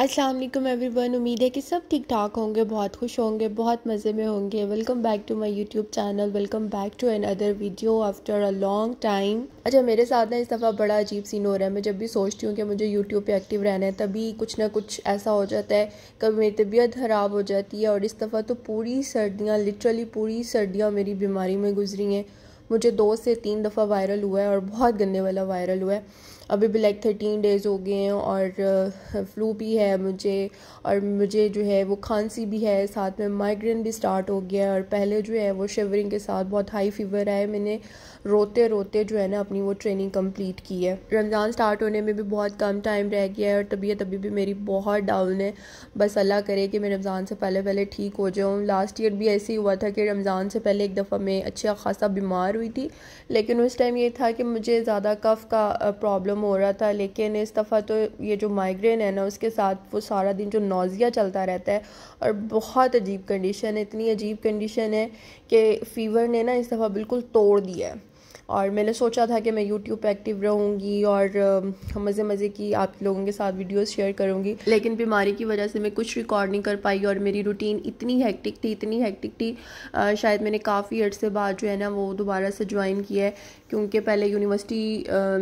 अस्सलाम वालेकुम एवरीवन। उम्मीद है कि सब ठीक ठाक होंगे, बहुत खुश होंगे, बहुत मज़े में होंगे। Welcome back to my YouTube channel, welcome back to another video after a long time. अच्छा, मेरे साथ ना इस दफ़ा बड़ा अजीब सीन हो रहा है। मैं जब भी सोचती हूँ कि मुझे यूट्यूब पे एक्टिव रहना है, तभी कुछ ना कुछ ऐसा हो जाता है। कभी मेरी तबीयत ख़राब हो जाती है, और इस दफ़ा तो पूरी सर्दियाँ, लिटरली पूरी सर्दियाँ मेरी बीमारी में गुजरी हैं। मुझे 2 से 3 दफ़ा वायरल हुआ है, और बहुत गंदे वाला वायरल हुआ है। अभी भी लाइक 13 डेज़ हो गए हैं, और फ्लू भी है मुझे, और मुझे जो है वो खांसी भी है, साथ में माइग्रेन भी स्टार्ट हो गया है। और पहले जो है वो शिवरिंग के साथ बहुत हाई फीवर है। मैंने रोते रोते जो है ना अपनी वो ट्रेनिंग कंप्लीट की है। रमज़ान स्टार्ट होने में भी बहुत कम टाइम रह गया है, और तबीयत अभी भी मेरी बहुत डाउन है। बस अल्लाह करे कि मैं रमज़ान से पहले पहले ठीक हो जाऊँ। लास्ट ईयर भी ऐसे ही हुआ था कि रमज़ान से पहले एक दफ़ा मैं अच्छा खासा बीमार हुई थी, लेकिन उस टाइम ये था कि मुझे ज़्यादा कफ़ का प्रॉब्लम हो रहा था। लेकिन इस दफ़ा तो ये जो माइग्रेन है ना, उसके साथ वो सारा दिन जो नौज़िया चलता रहता है, और बहुत अजीब कंडीशन है। इतनी अजीब कंडीशन है कि फ़ीवर ने ना इस दफ़ा बिल्कुल तोड़ दिया है। और मैंने सोचा था कि मैं यूट्यूब पे एक्टिव रहूँगी और मज़े मज़े की आप लोगों के साथ वीडियोस शेयर करूँगी, लेकिन बीमारी की वजह से मैं कुछ रिकॉर्ड नहीं कर पाई। और मेरी रूटीन इतनी हेक्टिक थी, शायद मैंने काफ़ी अर्से बाद जो है ना वो दोबारा से ज्वाइन किया है, क्योंकि पहले यूनिवर्सिटी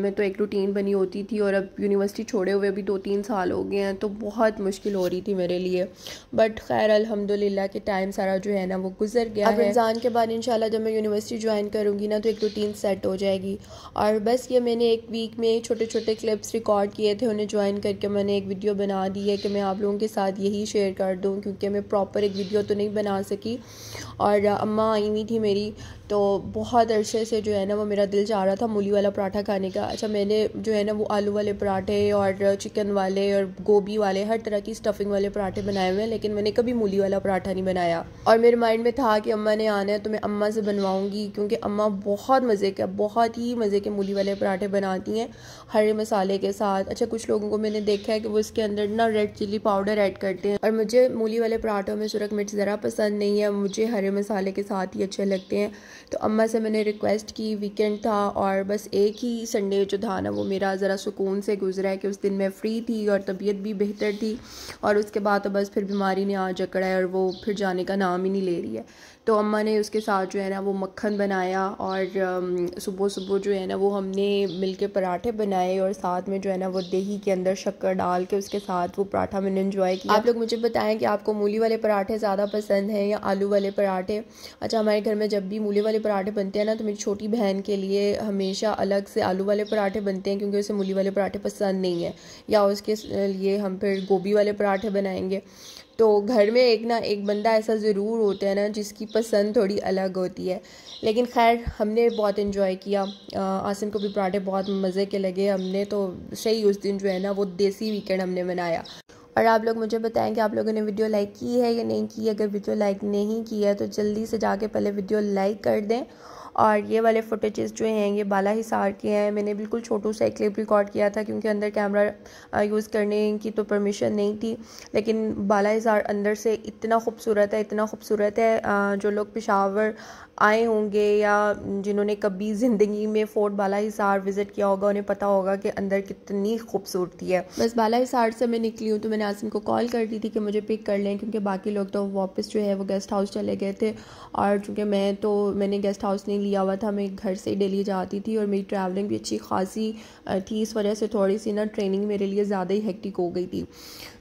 में तो एक रूटीन बनी होती थी, और अब यूनिवर्सिटी छोड़े हुए भी 2-3 साल हो गए हैं, तो बहुत मुश्किल हो रही थी मेरे लिए। बट खैर अल्हम्दुलिल्लाह कि टाइम सारा जो है ना वो गुजर गया है। अब रमज़ान के बाद इंशाल्लाह जब मैं यूनिवर्सिटी ज्वाइन करूँगी ना, तो एक रूटीन सेट हो जाएगी। और बस ये मैंने एक वीक में छोटे छोटे क्लिप्स रिकॉर्ड किए थे, उन्हें ज्वाइन करके मैंने एक वीडियो बना दी है कि मैं आप लोगों के साथ यही शेयर कर दूँ, क्योंकि मैं प्रॉपर एक वीडियो तो नहीं बना सकी। और अम्मा आई हुई थी मेरी, तो बहुत अरसे से जो है ना वो मेरा दिल चाह रहा था मूली वाला पराठा खाने का। अच्छा, मैंने जो है ना वो आलू वाले पराठे और चिकन वाले और गोभी वाले हर तरह की स्टफिंग वाले पराठे बनाए हुए हैं, लेकिन मैंने कभी मूली वाला पराठा नहीं बनाया। और मेरे माइंड में था कि अम्मा ने आना है तो मैं अम्मा से बनवाऊँगी, क्योंकि अम्मा बहुत ही मज़े के मूली वाले पराठे बनाती हैं हरे मसाले के साथ। अच्छा, कुछ लोगों को मैंने देखा है कि वो इसके अंदर ना रेड चिली पाउडर ऐड करते हैं, और मुझे मूली वाले पराठों में सुरख मिर्च ज़रा पसंद नहीं है, मुझे हरे मसाले के साथ ही अच्छे लगते हैं। तो अम्मा से मैंने रिक्वेस्ट की, वीकेंड था और बस एक ही संडे जो था ना वो मेरा ज़रा सुकून से गुजरा है, कि उस दिन मैं फ्री थी और तबीयत भी बेहतर थी। और उसके बाद तो बस फिर बीमारी ने आ जकड़ा है, और वो फिर जाने का नाम ही नहीं ले रही है। तो अम्मा ने उसके साथ जो है ना वो मक्खन बनाया, और सुबह सुबह जो है ना वो हमने मिलके पराठे बनाए, और साथ में जो है ना वो दही के अंदर शक्कर डाल के उसके साथ वो पराठा मैंने एंजॉय किया। आप लोग मुझे बताएं कि आपको मूली वाले पराठे ज़्यादा पसंद हैं या आलू वाले पराठे। अच्छा, हमारे घर में जब भी मूली वाले पराठे बनते हैं ना, तो मेरी छोटी बहन के लिए हमेशा अलग से आलू वाले पराठे बनते हैं, क्योंकि उसे मूली वाले पराठे पसंद नहीं है, या उसके लिए हम फिर गोभी वाले पराठे बनाएंगे। तो घर में एक बंदा ऐसा ज़रूर होता है ना जिसकी पसंद थोड़ी अलग होती है। लेकिन खैर हमने बहुत इन्जॉय किया। आसिम को भी पराठे बहुत मज़े के लगे। हमने तो सही उस दिन जो है ना वो देसी वीकेंड हमने मनाया। और आप लोग मुझे बताएं कि आप लोगों ने वीडियो लाइक की है या नहीं की। अगर वीडियो लाइक नहीं की है तो जल्दी से जाके पहले वीडियो लाइक कर दें। और ये वाले फुटेजेस जो हैं ये बाला हिसार के हैं। मैंने बिल्कुल छोटू सा एक क्लिप रिकॉर्ड किया था, क्योंकि अंदर कैमरा यूज़ करने की तो परमिशन नहीं थी। लेकिन बाला हिसार अंदर से इतना खूबसूरत है। जो लोग पेशावर आए होंगे या जिन्होंने कभी ज़िंदगी में फ़ोर्ट बाला हिसार विज़िट किया होगा, उन्हें पता होगा कि अंदर कितनी खूबसूरती है। बस बाला हिसार से मैं निकली हूँ तो मैंने आसिम को कॉल कर दी थी कि मुझे पिक कर लें, क्योंकि बाकी लोग तो वापस जो है वो गेस्ट हाउस चले गए थे। और चूँकि मैंने गेस्ट हाउस नहीं लिया हुआ था, मैं घर से ही डेली जाती थी, और मेरी ट्रैवलिंग भी अच्छी खासी थी। इस वजह से थोड़ी सी ना ट्रेनिंग मेरे लिए ज़्यादा ही हेक्टिक हो गई थी।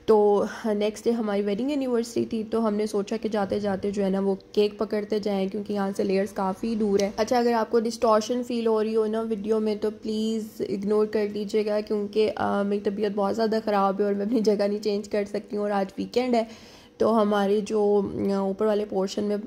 तो नेक्स्ट डे हमारी वेडिंग एनिवर्सरी थी, तो हमने सोचा कि जाते जाते जो है ना वो केक पकड़ते जाएं, क्योंकि यहाँ से लेयर्स काफ़ी दूर है। अच्छा, अगर आपको डिस्टॉर्शन फील हो रही हो ना वीडियो में तो प्लीज़ इग्नोर कर दीजिएगा, क्योंकि मेरी तबीयत बहुत ज़्यादा ख़राब है और मैं अपनी जगह नहीं चेंज कर सकती हूँ, और आज वीकेंड है। तो हमारी जो ऊपर वाले पोर्शन में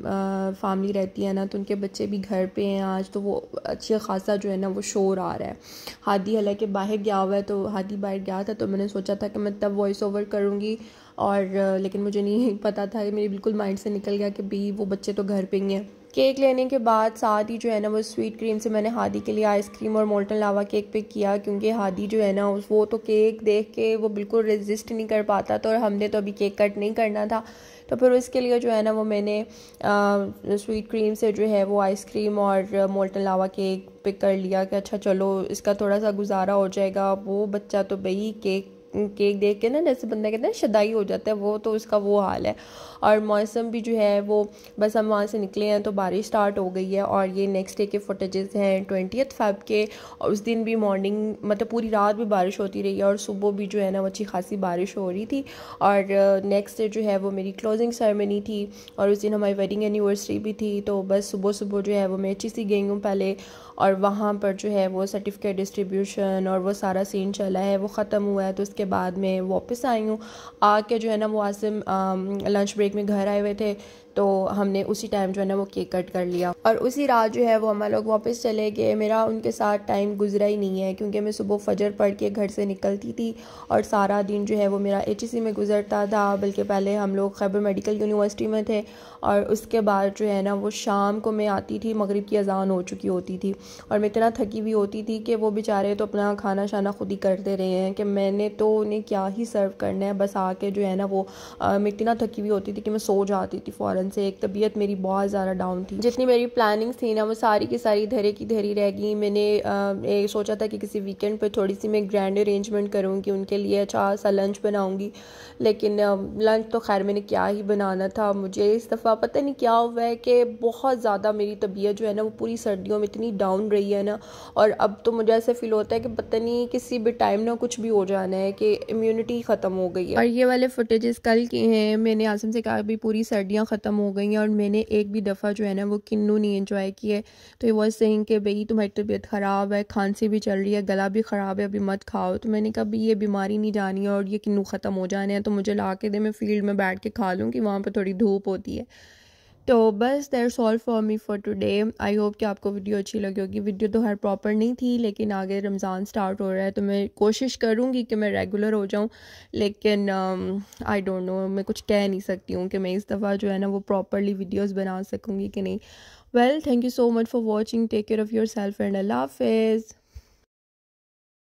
फैमिली रहती है ना, तो उनके बच्चे भी घर पे हैं आज, तो वो अच्छा खासा जो है ना वो शोर आ रहा है। हादी हालांकि बाहर गया हुआ है, तो हादी बाहर गया था, तो मैंने सोचा था कि मैं तब वॉइस ओवर करूँगी, और लेकिन मुझे नहीं पता था कि मेरे बिल्कुल माइंड से निकल गया कि भाई वो बच्चे तो घर पे ही हैं। केक लेने के बाद साथ ही जो है ना वो स्वीट क्रीम से मैंने हादी के लिए आइसक्रीम और मोल्टन लावा केक पिक किया, क्योंकि हादी जो है ना वो तो केक देख के वो बिल्कुल रेजिस्ट नहीं कर पाता था और हमने तो अभी केक कट नहीं करना था। तो फिर उसके लिए जो है ना वो मैंने स्वीट क्रीम से जो है वो आइसक्रीम और मोल्टन लावा केक पिक कर लिया कि अच्छा चलो इसका थोड़ा सा गुजारा हो जाएगा। वो बच्चा तो भाई केक देख के ना जैसे बंदा कहते हैं शदाई हो जाता है, वो तो उसका वो हाल है। और मौसम भी जो है वो बस हम वहाँ से निकले हैं तो बारिश स्टार्ट हो गई है। और ये नेक्स्ट डे के फुटेजेस हैं 20 फ़रवरी के, और उस दिन भी मॉर्निंग मतलब पूरी रात भी बारिश होती रही है और सुबह भी जो है ना वो अच्छी खासी बारिश हो रही थी। और नेक्स्ट डे जो है वो मेरी क्लोजिंग सेरेमनी थी और उस दिन हमारी वेडिंग एनिवर्सरी भी थी। तो बस सुबह सुबह जो है वो मैं HEC गई हूँ पहले, और वहाँ पर जो है वो सर्टिफिकेट डिस्ट्रीब्यूशन और वो सारा सीन चला है, वो ख़त्म हुआ है। तो उसके बाद मैं वापस आई हूँ। आके जो है ना वो आसिम लंच ब्रेक में घर आए हुए थे, तो हमने उसी टाइम जो है ना वो केक कट कर लिया और उसी रात जो है वो हम लोग वापस चले गए। मेरा उनके साथ टाइम गुजरा ही नहीं है, क्योंकि मैं सुबह फजर पढ़ के घर से निकलती थी और सारा दिन जो है वो मेरा HEC में गुजरता था। बल्कि पहले हम लोग खैबर मेडिकल यूनिवर्सिटी में थे और उसके बाद जो है ना वो शाम को मैं आती थी, मगरिब की अजान हो चुकी होती थी और मैं इतना थकी हुई होती थी कि वो बेचारे तो अपना खाना शाना खुद ही करते रहे हैं कि मैंने तो उन्हें क्या ही सर्व करना है। बस आके जो है ना वो मैं इतना थकी हुई होती थी कि मैं सो जाती थी फ़ौरन से। एक तबीयत मेरी बहुत ज़्यादा डाउन थी, जितनी मेरी प्लानिंग थी ना वो सारी की सारी धरे की धरी रह गई। मैंने सोचा था कि किसी वीकेंड पे थोड़ी सी मैं ग्रैंड अरेंजमेंट करूँगी उनके लिए, अच्छा सा लंच बनाऊँगी। लेकिन लंच तो खैर मैंने क्या ही बनाना था। मुझे इस दफ़ा पता नहीं क्या हुआ है कि बहुत ज़्यादा मेरी तबीयत जो है ना वो पूरी सर्दियों में इतनी डाउन रही है ना, और अब तो मुझे ऐसे फील होता है कि पता नहीं किसी भी टाइम ना कुछ भी हो जाना है, कि इम्यूनिटी ख़त्म हो गई है। और ये वाले फुटेजेस कल के हैं। मैंने आसिम से कहा अभी पूरी सर्दियाँ ख़त्म हो गई हैं और मैंने एक भी दफ़ा जो है ना वो किन्नू नहीं एंजॉय किए। तो ये वॉज सेइंग कि भाई तुम्हारी तबीयत ख़राब है, खांसी भी चल रही है, गला भी ख़राब है, अभी मत खाओ। तो मैंने कहा भाई ये बीमारी नहीं जानी है और ये किन्नू ख़त्म हो जाने हैं, तो मुझे ला के दे, मैं फील्ड में बैठ के खा लूँगी, वहाँ पर थोड़ी धूप होती है। तो बस that's all for me for today. I hope कि आपको वीडियो अच्छी लगी होगी। वीडियो तो हर प्रॉपर नहीं थी, लेकिन आगे रमज़ान स्टार्ट हो रहा है तो मैं कोशिश करूँगी कि मैं रेगुलर हो जाऊँ, लेकिन आई डोंट नो, मैं कुछ कह नहीं सकती हूँ कि मैं इस दफ़ा जो है ना वो प्रॉपरली वीडियोज़ बना सकूँगी कि नहीं। Well, thank you so much for watching. Take care of yourself and Allah हाफिज़।